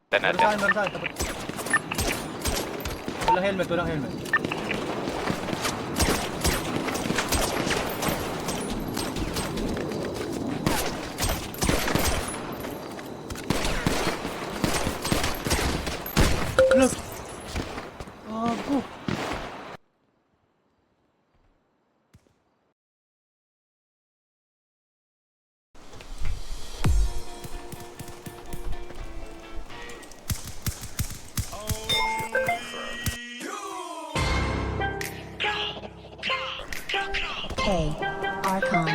Meron natin. sa akin, meron sa akin. Tapos. Walang helmet, walang helmet. Look! Ago! Hey, Archon.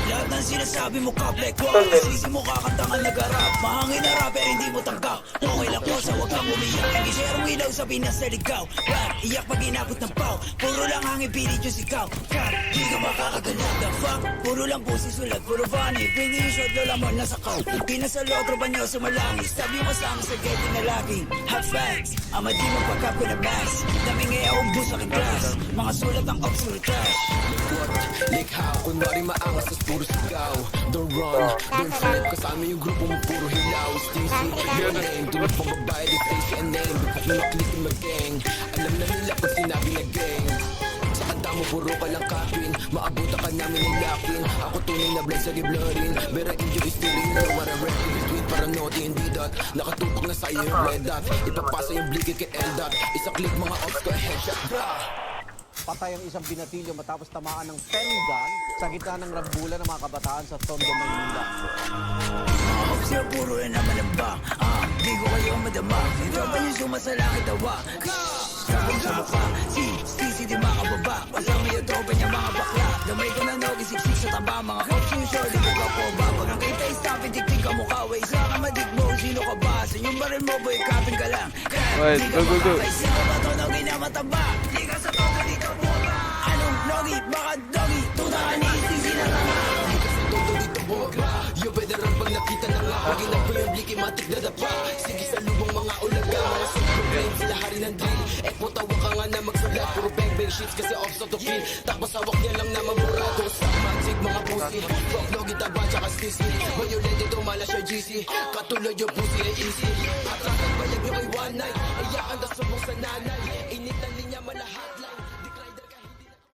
Lahat ng sinasabi mo kaplek ko, sisi mo kakanta ka nag-arap. Mahangin na rap pero hindi mo tanggap. Okay lang ko sa wag kang umiyak. Hindi serong ilaw sa Pinas na ligaw. Rap, iyak pag inabot ng pau. Puro lang hangin pilit yung sigaw. Cut, di ka makakaganap. The fuck, puro lang pusi sulat, puro funny. Pingi yung shot, lola mo nasa kaw. Pinasa lotro ba nyo sumalangis? Sabi mo kasama sa getty na laging hot facts. Ama di mo pagkap ko na max. Daming ngaya akong bus sa class. Mga sulat ang obscure trash. Likha, kunwari maangas tas puro sigaw. Don't run, don't flip. Kasama yung grupo mo puro hilaw. Stacy, your name. Tulad pang babae, di Stacy and name. Bukak na maklik yung mag-gang. Alam na nila pag sinabi na gang. Sa kanta mo puro ka lang kapin. Maabutan ka namin ng lakin. Ako tunay na bless sa giblorin. Vera injury stealing. No what I rap in between para naughty hindi that. Nakatupak na sa'yo yung red dot. Ipapasa yung blikit kay L-dot. Isang click mga ops ko headshot. Bra! Patay ang isang binatilyo matapos tamaan ng pen gun sa gitna ng rambulan ng mga kabataan sa Tondo, Maynila. Sir, puro na naman ang ba? Di ko kayo madama. Ito ba yung sumasalangit awa? Sabong sa mukha, si di makababa. Kasama yung tropa niya mga bakla. Damay ko na nogi, siksik sa taba. Mga confusion, di ko ka po ba? Pag ang kita is stop, itik-tik ka mukha. Way sa kamadig mo, sino ka ba? Sa yung baril mo, boy, kapin ka lang. Wait, Di ka go. makakaisa ka ba to, nogi na mataba? Di ka sa todo dito, buka. Anong nogi? Baka dogi? Tuna ka ni Sisi na tama. Todo dito boga. Yo, veteran pag nakita na nga. Pag inap ko yung bliki, matik na dapa. Sige sa lubong mga ulaga. Mga super brain, sila hari ng drill. Ekpo tawag ka nga na magsulat. Puro bang shits kasi off sa to kill. Tapos hawak niya lang na mamurado. Sa magic mga pussy. Fuck logi taba tsaka sissy. Violent ito mala siya GC. Katulad yung pussy ay easy. Atrasan bayag nyo kay one night. Iyakan na subong sa nanay. Init ang linya malahat.